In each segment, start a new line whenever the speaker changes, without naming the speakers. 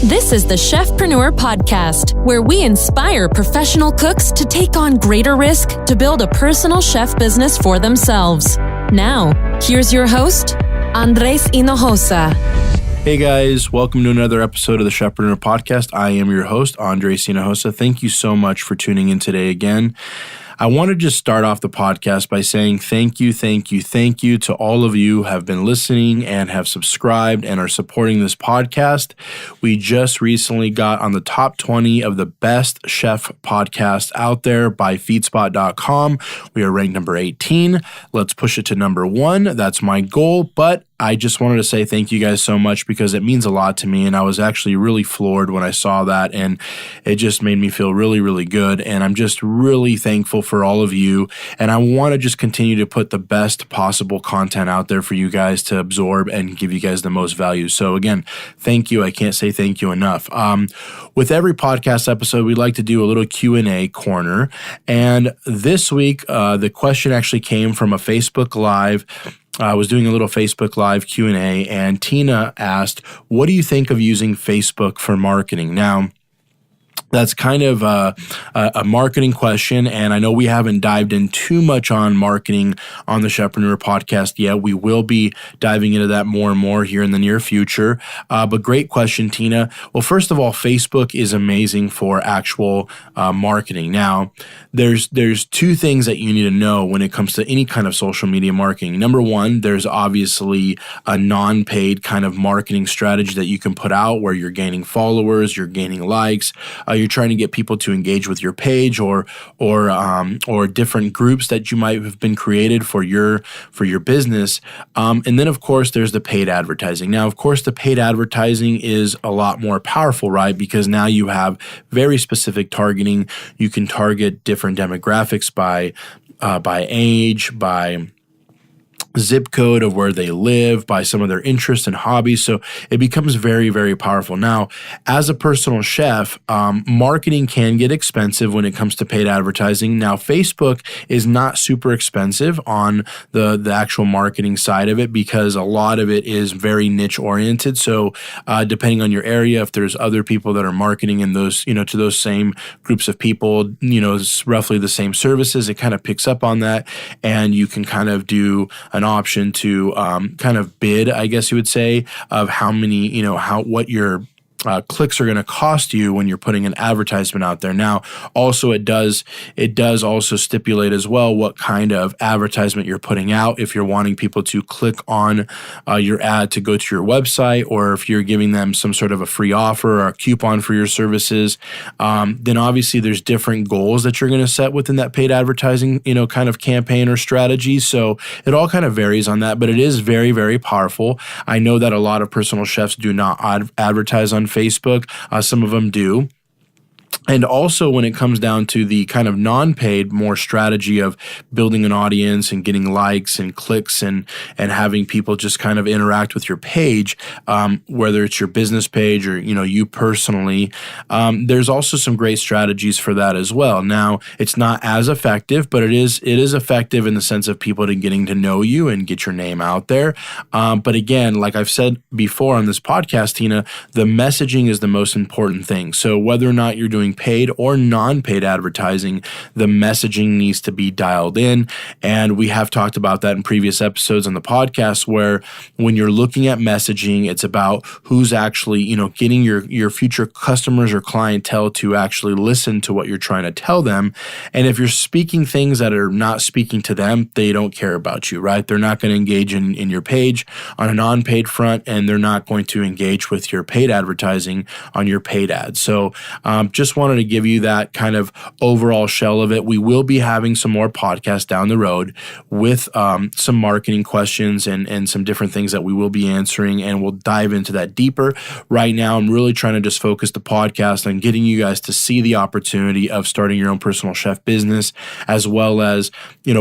This is the Chefpreneur podcast, where we inspire professional cooks to take on greater risk to build a personal chef business for themselves. Now, here's your host, Andres Hinojosa.
Hey guys, welcome to another episode of the Chefpreneur podcast. I am your host, Andres Hinojosa. Thank you so much for tuning in today again. I want to just start off the podcast by saying thank you to all of you who have been listening and have subscribed and are supporting this podcast. We just recently got on the top 20 of the best chef podcasts out there by feedspot.com. We are ranked number 18. Let's push it to number 1. That's my goal, but I just wanted to say thank you guys so much because it means a lot to me, and I was actually really floored when I saw that, and it just made me feel really, really good, and I'm just really thankful for all of you, and I want to just continue to put the best possible content out there for you guys to absorb and give you guys the most value. So again, thank you. I can't say thank you enough. With every podcast episode, we like to do a little Q&A corner, and this week, the question actually came from a Facebook Live. I was doing a little Facebook Live Q&A, and Tina asked, what do you think of using Facebook for marketing? Now, that's kind of a marketing question, and I know we haven't dived in too much on marketing on the Chefpreneur podcast yet. We will be diving into that more and more here in the near future. But great question, Tina. Well, first of all, Facebook is amazing for actual marketing. Now, there's two things that you need to know when it comes to any kind of social media marketing. Number one, there's obviously a non-paid kind of marketing strategy that you can put out where you're gaining followers, you're gaining likes, you're trying to get people to engage with your page or different groups that you might have been created for your business. And then, of course, there's the paid advertising. Now, of course, the paid advertising is a lot more powerful, right? Because now you have very specific targeting. You can target different demographics by age, by zip code of where they live, by some of their interests and hobbies. So it becomes very, very powerful. Now, as a personal chef, marketing can get expensive when it comes to paid advertising. Now, Facebook is not super expensive on the actual marketing side of it because a lot of it is very niche oriented. So depending on your area, if there's other people that are marketing in those, to those same groups of people, it's roughly the same services, it kind of picks up on that, and you can kind of do an option to kind of bid, I guess you would say, of how many, what your clicks are going to cost you when you're putting an advertisement out there. Now, also it does also stipulate as well what kind of advertisement you're putting out. If you're wanting people to click on your ad to go to your website, or if you're giving them some sort of a free offer or a coupon for your services, then obviously there's different goals that you're going to set within that paid advertising, kind of campaign or strategy. So it all kind of varies on that, but it is very, very powerful. I know that a lot of personal chefs do not advertise on Facebook. Some of them do. And also when it comes down to the kind of non-paid more strategy of building an audience and getting likes and clicks and having people just kind of interact with your page, whether it's your business page or, you personally, there's also some great strategies for that as well. Now, it's not as effective, but it is effective in the sense of people getting to know you and get your name out there. But again, like I've said before on this podcast, Tina, the messaging is the most important thing. So whether or not you're doing paid or non-paid advertising, the messaging needs to be dialed in. And we have talked about that in previous episodes on the podcast, where when you're looking at messaging, it's about who's actually, getting your future customers or clientele to actually listen to what you're trying to tell them. And if you're speaking things that are not speaking to them, they don't care about you, right? They're not going to engage in your page on a non-paid front, and they're not going to engage with your paid advertising on your paid ads. So just wanted to give you that kind of overall shell of it. We will be having some more podcasts down the road with some marketing questions and some different things that we will be answering, and we'll dive into that deeper. Right now, I'm really trying to just focus the podcast on getting you guys to see the opportunity of starting your own personal chef business, as well as,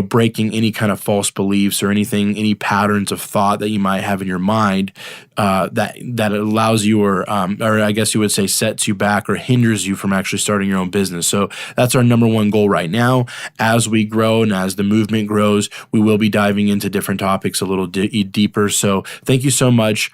breaking any kind of false beliefs or any patterns of thought that you might have in your mind that allows you or I guess you would say sets you back or hinders you from actually actually starting your own business. So that's our number one goal right now. As we grow and as the movement grows, we will be diving into different topics a little deeper. So thank you so much,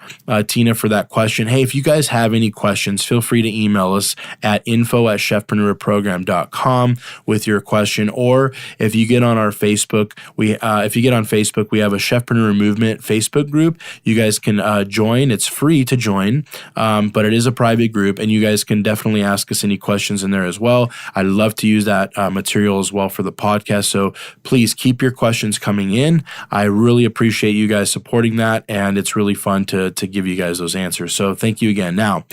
Tina, for that question. Hey, if you guys have any questions, feel free to email us at info@chefpreneurprogram.com with your question. Or if you get on our Facebook, we have a Chefpreneur Movement Facebook group. You guys can join. It's free to join, but it is a private group, and you guys can definitely ask us any questions in there as well. I'd love to use that material as well for the podcast. So please keep your questions coming in. I really appreciate you guys supporting that, and it's really fun to give you guys those answers. So thank you again. Now,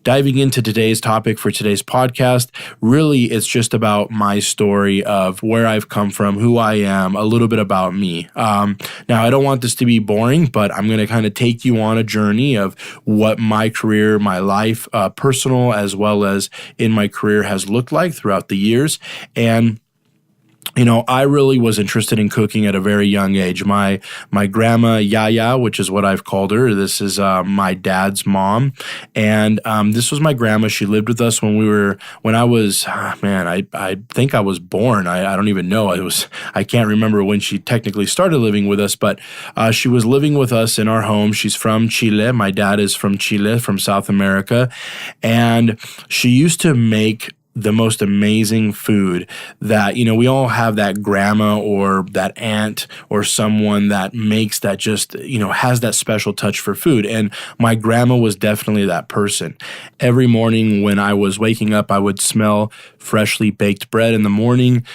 diving into today's topic for today's podcast, really it's just about my story of where I've come from, who I am, a little bit about me. Now, I don't want this to be boring, but I'm going to kind of take you on a journey of what my career, my life, personal as well as in my career has looked like throughout the years. And I really was interested in cooking at a very young age. My grandma, Yaya, which is what I've called her, this is my dad's mom. And this was my grandma. She lived with us when I was, I think I was born. I don't even know. I can't remember when she technically started living with us, but she was living with us in our home. She's from Chile. My dad is from Chile, from South America. And she used to make the most amazing food that, we all have that grandma or that aunt or someone that makes that just, has that special touch for food. And my grandma was definitely that person. Every morning when I was waking up, I would smell freshly baked bread in the morning.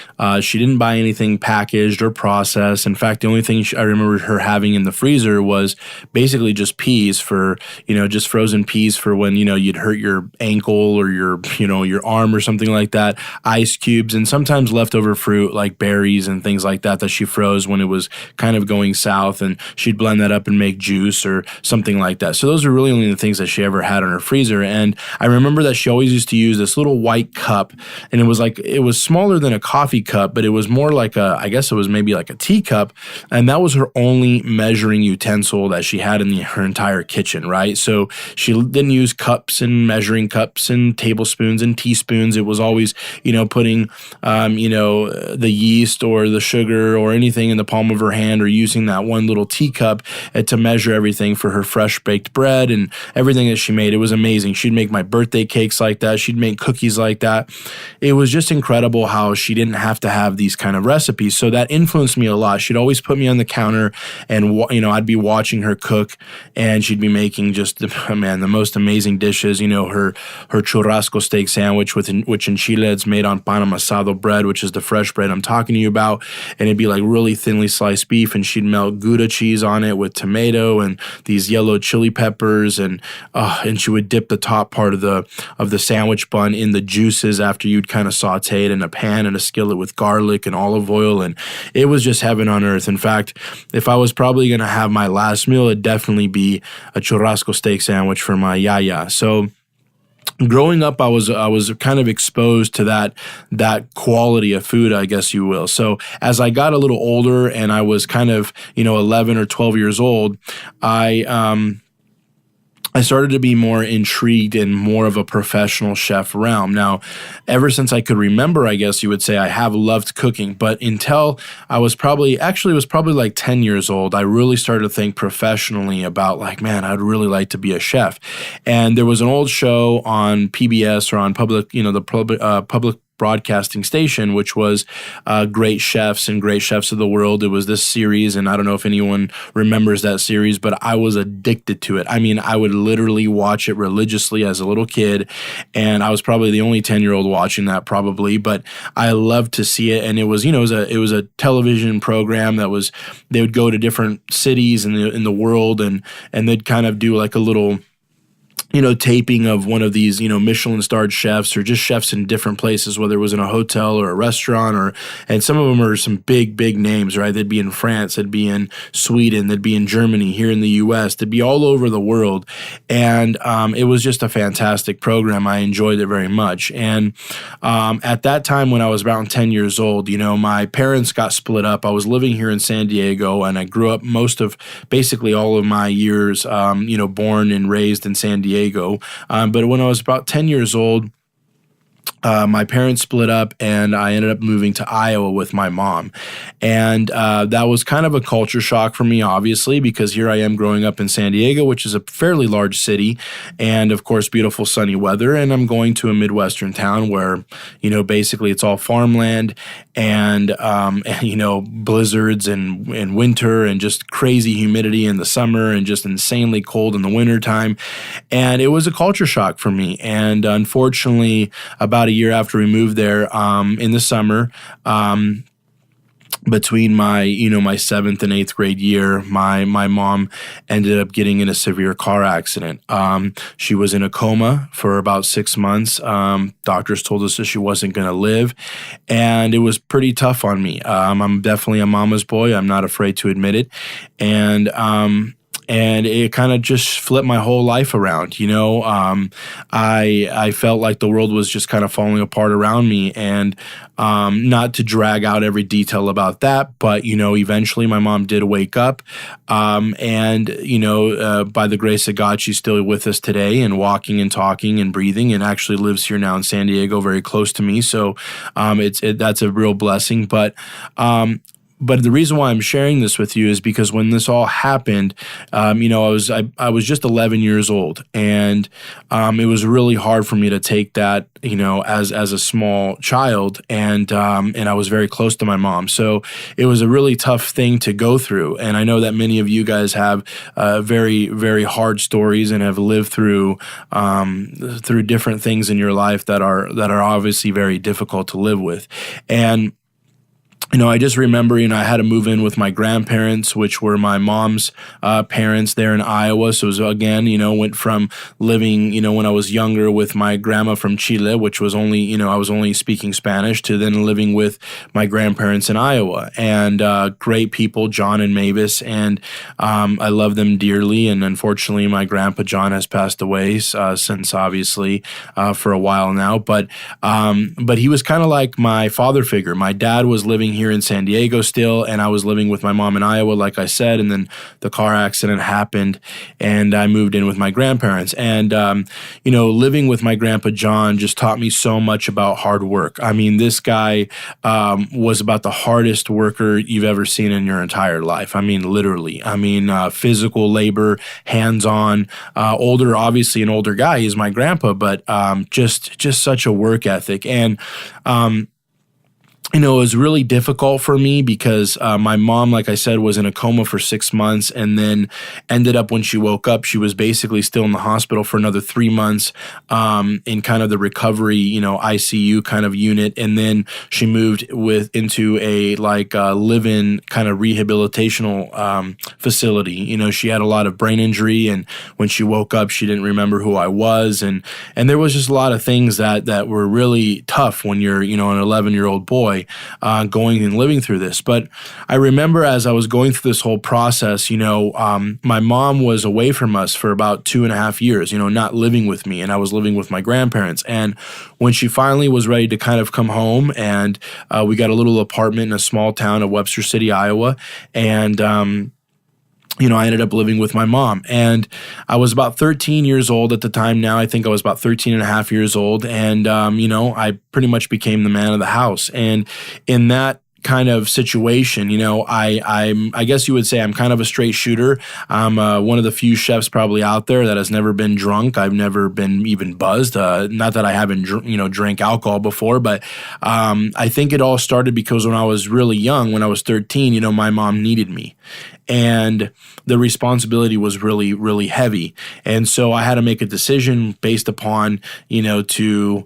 She didn't buy anything packaged or processed. In fact, the only thing I remember her having in the freezer was basically just peas for, just frozen peas for when, you'd hurt your ankle or your arm or something like that, ice cubes, and sometimes leftover fruit like berries and things like that she froze when it was kind of going south, and she'd blend that up and make juice or something like that. So those are really only the things that she ever had in her freezer. And I remember that she always used to use this little white cup, and it was smaller than a coffee cup, but it was more like I guess it was maybe like a teacup, and that was her only measuring utensil that she had in her entire kitchen, right? So she didn't use cups and measuring cups and tablespoons and teaspoons. It was always, putting, the yeast or the sugar or anything in the palm of her hand, or using that one little teacup to measure everything for her fresh baked bread and everything that she made. It was amazing. She'd make my birthday cakes like that. She'd make cookies like that. It was just incredible how she didn't have to have these kind of recipes. So that influenced me a lot. She'd always put me on the counter and, I'd be watching her cook, and she'd be making just, the most amazing dishes. Her churrasco steak sandwich, which in Chile it's made on pan amasado bread, which is the fresh bread I'm talking to you about. And it'd be like really thinly sliced beef, and she'd melt Gouda cheese on it with tomato and these yellow chili peppers. And she would dip the top part of the sandwich bun in the juices after you'd kind of saute it in a pan and a skillet with garlic and olive oil. And it was just heaven on earth. In fact, if I was probably going to have my last meal, it'd definitely be a churrasco steak sandwich for my Yaya. So growing up, I was kind of exposed to that quality of food, I guess you will. So as I got a little older and I was kind of 11 or 12 years old, I started to be more intrigued in more of a professional chef realm. Now, ever since I could remember, I guess you would say, I have loved cooking. But until I was probably like 10 years old, I really started to think professionally about I'd really like to be a chef. And there was an old show on PBS or on public broadcasting station, which was Great Chefs and Great Chefs of the World. It was this series, and I don't know if anyone remembers that series, but I was addicted to it. I mean, I would literally watch it religiously as a little kid, and I was probably the only 10-year-old watching that probably, but I loved to see it. And it was, it was a television program that they would go to different cities in the world, and they'd kind of do like a little taping of one of these, Michelin-starred chefs or just chefs in different places, whether it was in a hotel or a restaurant, and some of them are some big, big names, right? They'd be in France, they'd be in Sweden, they'd be in Germany, here in the U.S., they'd be all over the world. And it was just a fantastic program. I enjoyed it very much. And at that time, when I was around 10 years old, my parents got split up. I was living here in San Diego, and I grew up basically all of my years, born and raised in San Diego. But when I was about 10 years old, my parents split up and I ended up moving to Iowa with my mom. And that was kind of a culture shock for me, obviously, because here I am growing up in San Diego, which is a fairly large city and, of course, beautiful sunny weather. And I'm going to a Midwestern town where, basically it's all farmland and blizzards and winter and just crazy humidity in the summer and just insanely cold in the wintertime. And it was a culture shock for me. And unfortunately, about a year after we moved there, in the summer, between my 7th and 8th grade year, my mom ended up getting in a severe car accident. She was in a coma for about 6 months. Doctors told us that she wasn't going to live, and it was pretty tough on me. I'm definitely a mama's boy. I'm not afraid to admit it. And it kind of just flipped my whole life around. I felt like the world was just kind of falling apart around me. And not to drag out every detail about that, but, eventually my mom did wake up. By the grace of God, she's still with us today and walking and talking and breathing, and actually lives here now in San Diego, very close to me. So that's a real blessing. But the reason why I'm sharing this with you is because when this all happened, I was just 11 years old, and it was really hard for me to take that, as a small child, and I was very close to my mom, so it was a really tough thing to go through. And I know that many of you guys have very, very hard stories and have lived through different things in your life that are obviously very difficult to live with, and I just remember, I had to move in with my grandparents, which were my mom's parents there in Iowa. So it was, again, went from living, when I was younger with my grandma from Chile, which was only, I was only speaking Spanish, to then living with my grandparents in Iowa. And great people, John and Mavis, and I love them dearly. And unfortunately, my grandpa John has passed away since, obviously, for a while now. But he was kind of like my father figure. My dad was living here in San Diego still, and I was living with my mom in Iowa, like I said, and then the car accident happened, and I moved in with my grandparents. And, living with my grandpa John just taught me so much about hard work. I mean, this guy was about the hardest worker you've ever seen in your entire life. I mean, literally. I mean, physical labor, hands-on, obviously an older guy. He's my grandpa, but just such a work ethic. And it was really difficult for me because my mom, like I said, was in a coma for 6 months, and then ended up, when she woke up, she was basically still in the hospital for another 3 months in kind of the recovery, ICU kind of unit. And then she moved into a live-in kind of rehabilitational facility. She had a lot of brain injury, and when she woke up, she didn't remember who I was. And there was just a lot of things that were really tough when you're, an 11-year-old boy. Going and living through this. But I remember as I was going through this whole process, my mom was away from us for about 2.5 years, not living with me, and I was living with my grandparents. And when she finally was ready to kind of come home, and we got a little apartment in a small town of Webster City, Iowa, and I ended up living with my mom, and I was about 13 years old at the time. Now I think I was about 13 and a half years old. And, I pretty much became the man of the house. And in that kind of situation, I guess you would say I'm kind of a straight shooter. I'm one of the few chefs probably out there that has never been drunk. I've never been even buzzed. Not that I haven't, drank alcohol before, but I think it all started because when I was really young, when I was 13, my mom needed me. And the responsibility was really, really heavy. And so I had to make a decision based upon, to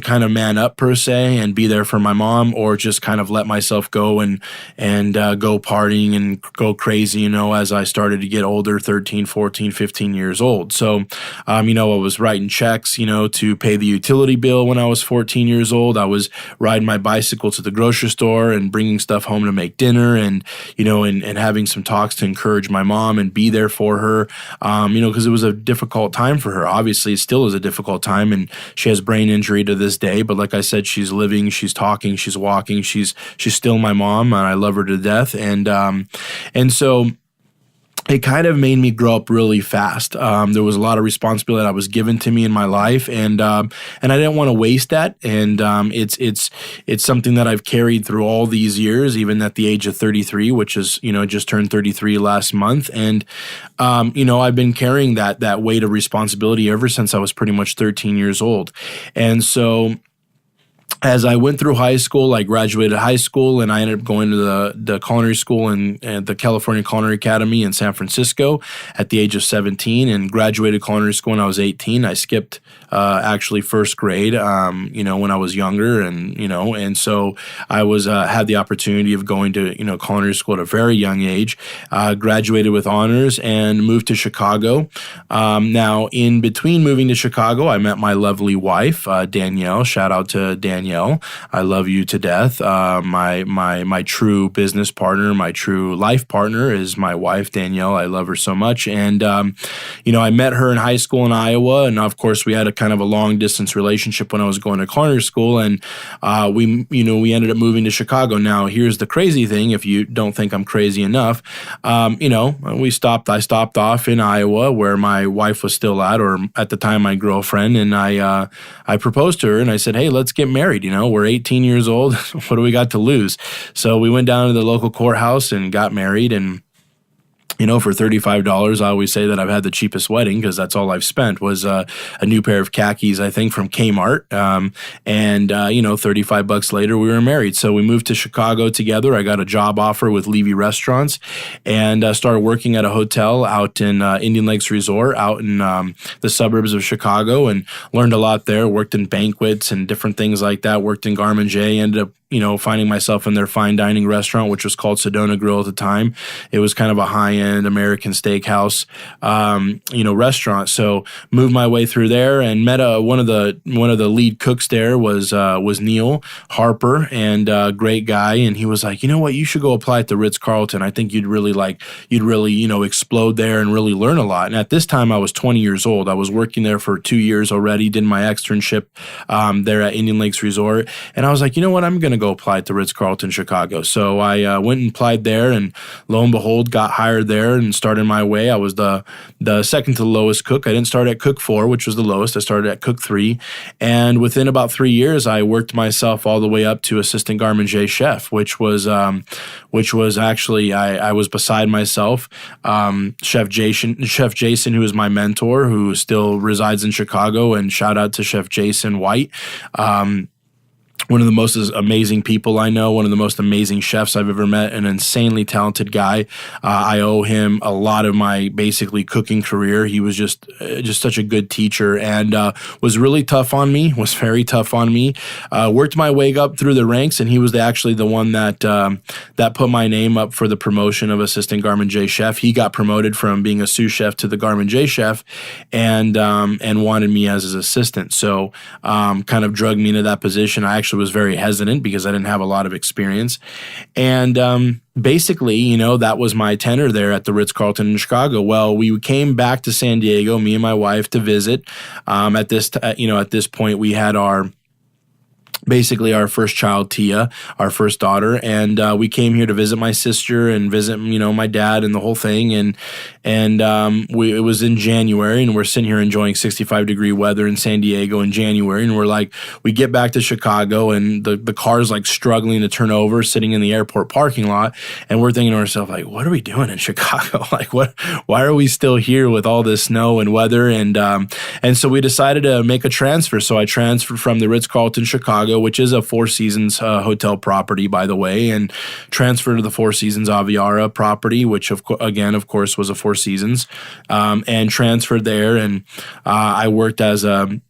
kind of man up per se and be there for my mom, or just kind of let myself go and go partying and go crazy, as I started to get older, 13, 14, 15 years old. So, I was writing checks, to pay the utility bill when I was 14 years old. I was riding my bicycle to the grocery store and bringing stuff home to make dinner, and having some talks to encourage my mom and be there for her, because it was a difficult time for her. Obviously, it still is a difficult time, and she has brain injury to this day. But like I said, she's living, she's talking, she's walking, she's still my mom, and I love her to death. And so it kind of made me grow up really fast. There was a lot of responsibility that was given to me in my life, and I didn't want to waste that. And it's something that I've carried through all these years, even at the age of 33, which is just turned 33 last month. And I've been carrying that weight of responsibility ever since I was pretty much 13 years old. And so, as I went through high school, I graduated high school, and I ended up going to the culinary school and the California Culinary Academy in San Francisco at the age of 17, and graduated culinary school when I was 18. I skipped actually first grade, when I was younger, and so I was had the opportunity of going to culinary school at a very young age. Graduated with honors and moved to Chicago. Now, in between moving to Chicago, I met my lovely wife, Danielle. Shout out to Danielle. I love you to death. My true business partner, my true life partner is my wife, Danielle. I love her so much. And, I met her in high school in Iowa. And of course, we had a kind of a long distance relationship when I was going to culinary school. And we ended up moving to Chicago. Now, here's the crazy thing. If you don't think I'm crazy enough, I stopped off in Iowa where my wife was still or at the time my girlfriend. And I proposed to her and I said, hey, let's get married. We're 18 years old. What do we got to lose? So we went down to the local courthouse and got married. And for $35, I always say that I've had the cheapest wedding because that's all I've spent was a new pair of khakis, I think, from Kmart. And $35 later, we were married. So we moved to Chicago together. I got a job offer with Levy Restaurants and started working at a hotel out in Indian Lakes Resort out in the suburbs of Chicago, and learned a lot there. Worked in banquets and different things like that. Worked in Garmin J. Ended up finding myself in their fine dining restaurant, which was called Sedona Grill at the time. It was kind of a high-end American steakhouse, restaurant. So moved my way through there and met one of the lead cooks there was Neil Harper, and a great guy. And he was like, you know what, you should go apply at the Ritz-Carlton. I think you'd really explode there and really learn a lot. And at this time, I was 20 years old. I was working there for 2 years already, did my externship there at Indian Lakes Resort. And I was like, you know what, I'm going to go apply at the Ritz-Carlton Chicago. So I went and applied there, and lo and behold, got hired there and started my way. I was the second to the lowest cook. I didn't start at cook 4, which was the lowest. I started at cook 3. And within about 3 years, I worked myself all the way up to assistant Garmin J chef, which was actually, I was beside myself. Chef Jason, who is my mentor, who still resides in Chicago, and shout out to Chef Jason White. One of the most amazing people I know, one of the most amazing chefs I've ever met, an insanely talented guy. I owe him a lot of my basically cooking career. He was just such a good teacher, and was really tough on me, was very tough on me. Worked my way up through the ranks, and he was actually the one that put my name up for the promotion of assistant Garmin J chef. He got promoted from being a sous chef to the Garmin J chef, and wanted me as his assistant. So kind of drugged me into that position. I actually was very hesitant because I didn't have a lot of experience. And basically, that was my tenure there at the Ritz-Carlton in Chicago. Well, we came back to San Diego, me and my wife, to visit. At this point, we had our first child, Tia, our first daughter. And we came here to visit my sister and visit, my dad and the whole thing. And it was in January, and we're sitting here enjoying 65-degree weather in San Diego in January. And we get back to Chicago, and the car's like struggling to turn over, sitting in the airport parking lot. And we're thinking to ourselves, like, what are we doing in Chicago? Like, why are we still here with all this snow and weather? And so we decided to make a transfer. So I transferred from the Ritz-Carlton Chicago, which is a Four Seasons hotel property, by the way, and transferred to the Four Seasons Aviara property, which of course was a Four Seasons, and transferred there. And I worked as a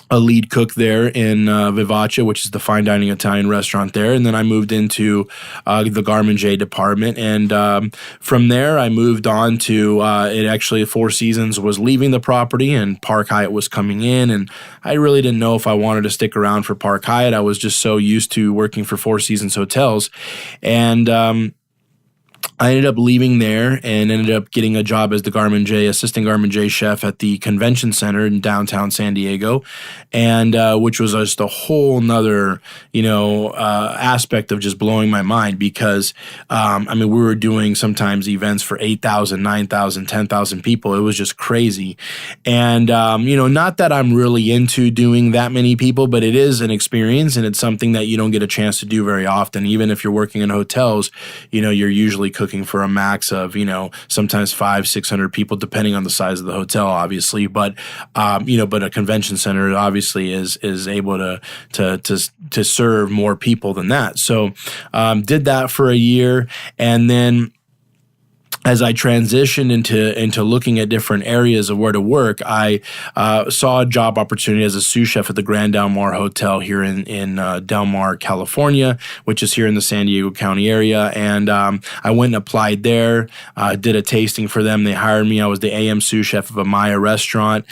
lead cook there in Vivace, which is the fine dining Italian restaurant there. And then I moved into the Garmin J department. And from there, I moved on to Four Seasons was leaving the property and Park Hyatt was coming in. And I really didn't know if I wanted to stick around for Park Hyatt. I was just so used to working for Four Seasons hotels. And I ended up leaving there and ended up getting a job as the assistant Garmin J chef at the convention center in downtown San Diego, and which was just a whole nother, aspect of just blowing my mind because, we were doing sometimes events for 8,000, 9,000, 10,000 people. It was just crazy. And, not that I'm really into doing that many people, but it is an experience and it's something that you don't get a chance to do very often. Even if you're working in hotels, you're usually cooking for a max of, sometimes 500-600 people, depending on the size of the hotel, obviously. But, but a convention center obviously is able to serve more people than that. So, did that for a year. And then as I transitioned into looking at different areas of where to work, I saw a job opportunity as a sous chef at the Grand Del Mar Hotel here in Del Mar, California, which is here in the San Diego County area. And I went and applied there, did a tasting for them. They hired me. I was the AM sous chef of a Maya restaurant.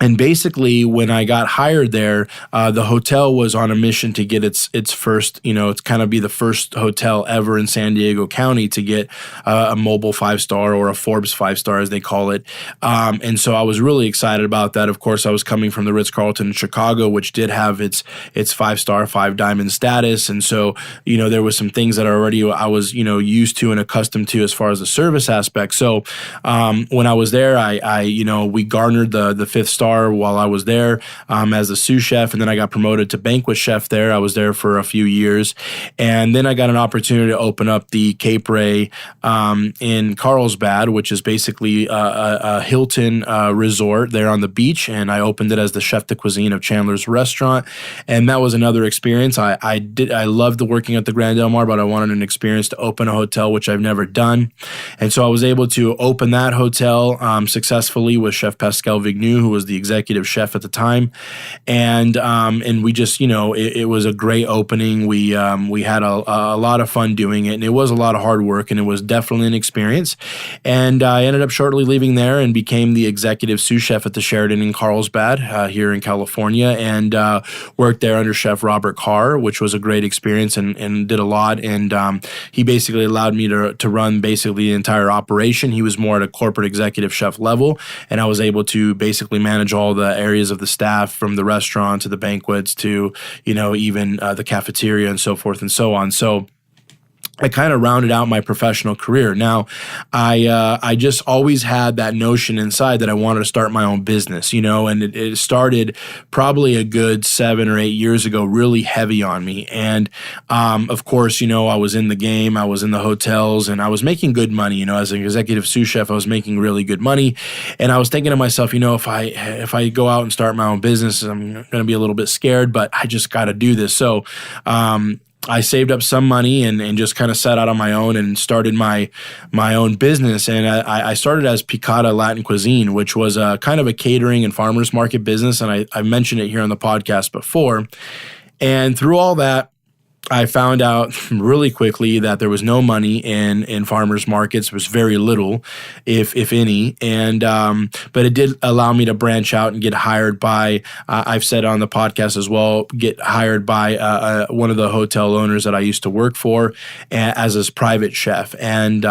And basically, when I got hired there, the hotel was on a mission to get its first, it's kind of be the first hotel ever in San Diego County to get a mobile 5-star or a Forbes 5-star, as they call it. And so I was really excited about that. Of course, I was coming from the Ritz-Carlton in Chicago, which did have its 5-star, 5-diamond status. And so, there was some things that I was, used to and accustomed to as far as the service aspect. So when I was there, we garnered the 5th star while I was there as a sous chef, and then I got promoted to banquet chef there. I was there for a few years, and then I got an opportunity to open up the Cape Ray in Carlsbad, which is basically a Hilton resort there on the beach, and I opened it as the chef de cuisine of Chandler's Restaurant, and that was another experience. I loved working at the Grand Del Mar, but I wanted an experience to open a hotel, which I've never done, and so I was able to open that hotel successfully with Chef Pascal Vigneault, who was the executive chef at the time, and we just, it was a great opening. We had a lot of fun doing it, and it was a lot of hard work, and it was definitely an experience. And I ended up shortly leaving there and became the executive sous chef at the Sheraton in Carlsbad here in California, and worked there under Chef Robert Carr, which was a great experience and did a lot. And he basically allowed me to run basically the entire operation. He was more at a corporate executive chef level, and I was able to basically manage all the areas of the staff, from the restaurant to the banquets to, even the cafeteria and so forth and so on. So I kind of rounded out my professional career. Now, I just always had that notion inside that I wanted to start my own business, and it started probably a good 7 or 8 years ago, really heavy on me. And, of course, I was in the game, I was in the hotels, and I was making good money, as an executive sous chef, I was making really good money. And I was thinking to myself, if I go out and start my own business, I'm going to be a little bit scared, but I just got to do this. So, I saved up some money and just kind of set out on my own and started my own business. And I started as Picada Latin Cuisine, which was a kind of a catering and farmers market business. And I mentioned it here on the podcast before. And through all that, I found out really quickly that there was no money in farmers markets. There was very little, if any. And but it did allow me to branch out and get hired by, I've said on the podcast as well, get hired by one of the hotel owners that I used to work for as his private chef. And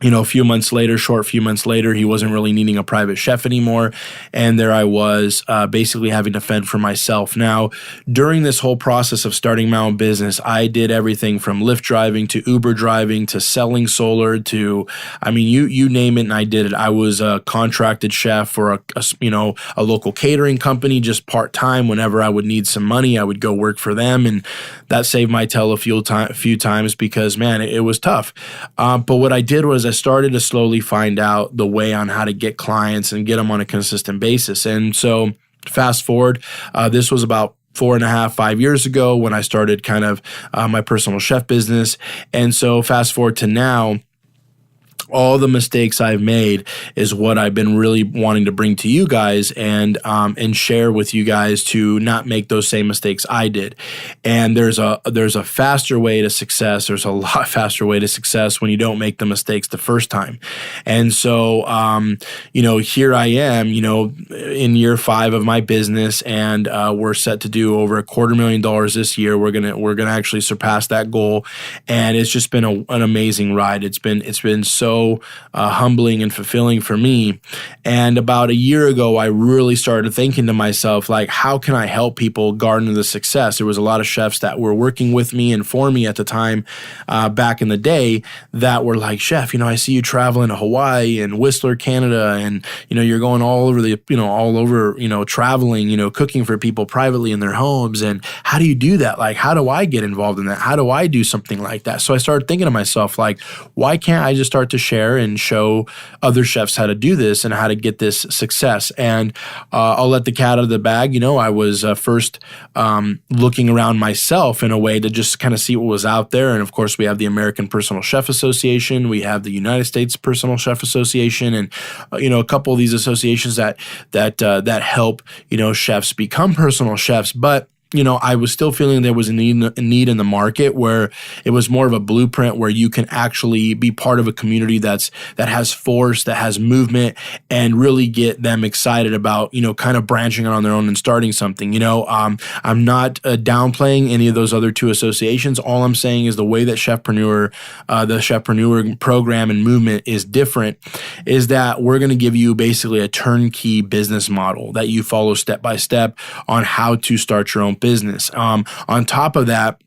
a few months later, he wasn't really needing a private chef anymore. And there I was basically having to fend for myself. Now, during this whole process of starting my own business, I did everything from Lyft driving to Uber driving to selling solar to, you name it and I did it. I was a contracted chef for a local catering company, just part-time. Whenever I would need some money, I would go work for them. And that saved my tail a few times because, man, it was tough. But what I did was I started to slowly find out the way on how to get clients and get them on a consistent basis. And so fast forward, this was about 4.5, 5 years ago when I started kind of my personal chef business. And so fast forward to now, all the mistakes I've made is what I've been really wanting to bring to you guys and share with you guys to not make those same mistakes I did. And there's a faster way to success. There's a lot faster way to success when you don't make the mistakes the first time. And so, here I am, in year 5 of my business, and we're set to do over $250,000 this year. We're gonna actually surpass that goal, and it's just been an amazing ride. It's been so humbling and fulfilling for me. And about a year ago, I really started thinking to myself, like, how can I help people garner the success? There was a lot of chefs that were working with me and for me at the time, back in the day, that were like, Chef, I see you traveling to Hawaii and Whistler, Canada, and you're going all over traveling, cooking for people privately in their homes. And how do you do that? Like, how do I get involved in that? How do I do something like that? So I started thinking to myself, like, why can't I just start to share and show other chefs how to do this and how to get this success? And I'll let the cat out of the bag. I was first looking around myself in a way to just kind of see what was out there. And of course, we have the American Personal Chef Association. We have the United States Personal Chef Association, and a couple of these associations that help chefs become personal chefs. But I was still feeling there was a need in the market where it was more of a blueprint where you can actually be part of a community that has force, that has movement, and really get them excited about, kind of branching out on their own and starting something. I'm not downplaying any of those other 2 associations. All I'm saying is the way that Chefpreneur, the Chefpreneur program and movement is different, is that we're going to give you basically a turnkey business model that you follow step by step on how to start your own business. On top of that,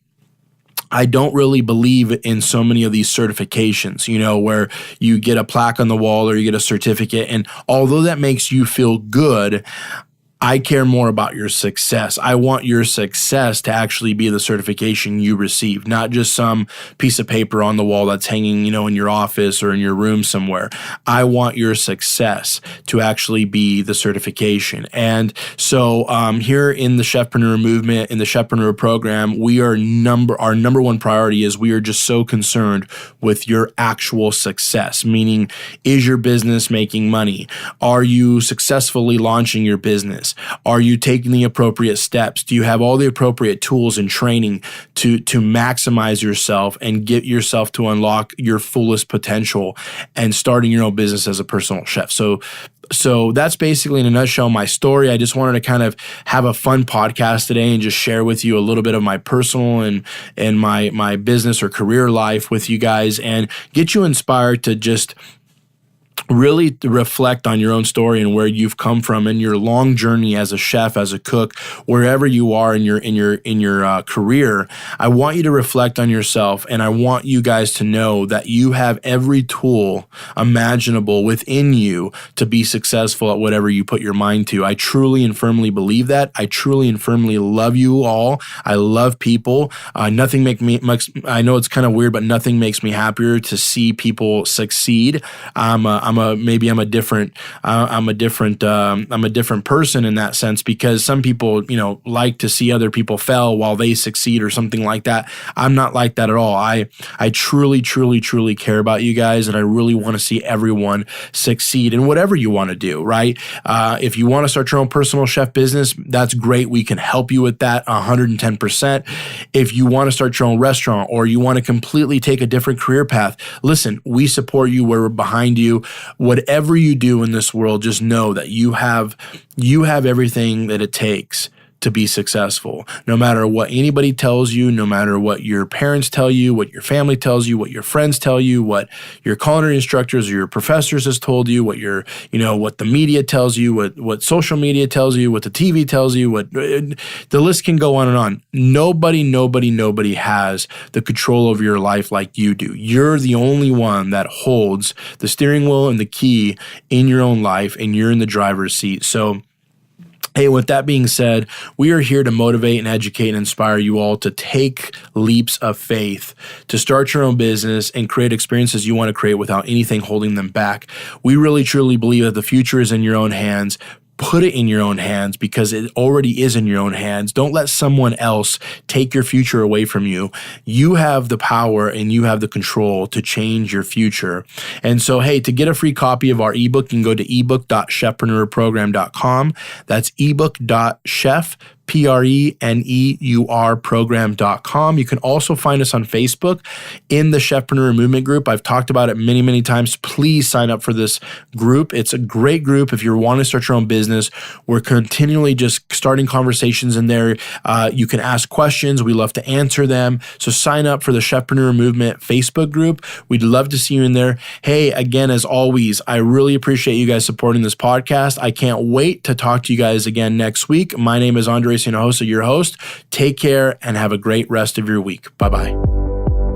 I don't really believe in so many of these certifications, where you get a plaque on the wall or you get a certificate. And although that makes you feel good, I care more about your success. I want your success to actually be the certification you receive, not just some piece of paper on the wall that's hanging, in your office or in your room somewhere. I want your success to actually be the certification. And so here in the Chefpreneur movement, in the Chefpreneur program, our number one priority is we are just so concerned with your actual success, meaning, is your business making money? Are you successfully launching your business? Are you taking the appropriate steps? Do you have all the appropriate tools and training to maximize yourself and get yourself to unlock your fullest potential and starting your own business as a personal chef? So that's basically in a nutshell my story. I just wanted to kind of have a fun podcast today and just share with you a little bit of my personal and my business or career life with you guys and get you inspired to just really reflect on your own story and where you've come from in your long journey as a chef, as a cook, wherever you are in your career. I want you to reflect on yourself, and I want you guys to know that you have every tool imaginable within you to be successful at whatever you put your mind to. I truly and firmly believe that. I truly and firmly love you all. I love people. Nothing makes me. I know it's kind of weird, but nothing makes me happier to see people succeed. I'm a different person in that sense, because some people, like to see other people fail while they succeed or something like that. I'm not like that at all. I truly, truly, truly care about you guys, and I really want to see everyone succeed in whatever you want to do, right? If you want to start your own personal chef business, that's great. We can help you with that 110%. If you want to start your own restaurant or you want to completely take a different career path, listen, we support you. We're behind you. Whatever you do in this world, just know that you have everything that it takes to be successful. No matter what anybody tells you, no matter what your parents tell you, what your family tells you, what your friends tell you, what your culinary instructors or your professors has told you, what what the media tells you, what social media tells you, what the TV tells you, the list can go on and on. Nobody has the control over your life like you do. You're the only one that holds the steering wheel and the key in your own life, and you're in the driver's seat. So, hey, with that being said, we are here to motivate and educate and inspire you all to take leaps of faith, to start your own business and create experiences you want to create without anything holding them back. We really, truly believe that the future is in your own hands. put it in your own hands because it already is in your own hands. Don't let someone else take your future away from you. You have the power and you have the control to change your future. And so, hey, to get a free copy of our ebook, you can go to ebook.chefpreneurprogram.com. That's ebook.chefpreneurprogram.com. You can also find us on Facebook in the Chefpreneur Movement group. I've talked about it many, many times. Please sign up for this group. It's a great group if you want to start your own business. We're continually just starting conversations in there. You can ask questions. We love to answer them. So sign up for the Chefpreneur Movement Facebook group. We'd love to see you in there. Hey, again, as always, I really appreciate you guys supporting this podcast. I can't wait to talk to you guys again next week. My name is Andre Hinojosa, your host. Take care and have a great rest of your week. Bye-bye.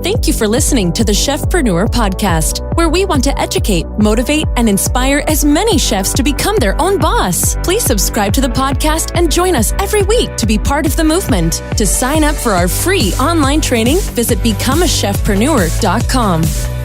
Thank you for listening to the Chefpreneur podcast, where we want to educate, motivate, and inspire as many chefs to become their own boss. Please subscribe to the podcast and join us every week to be part of the movement. To sign up for our free online training, visit becomeachefpreneur.com.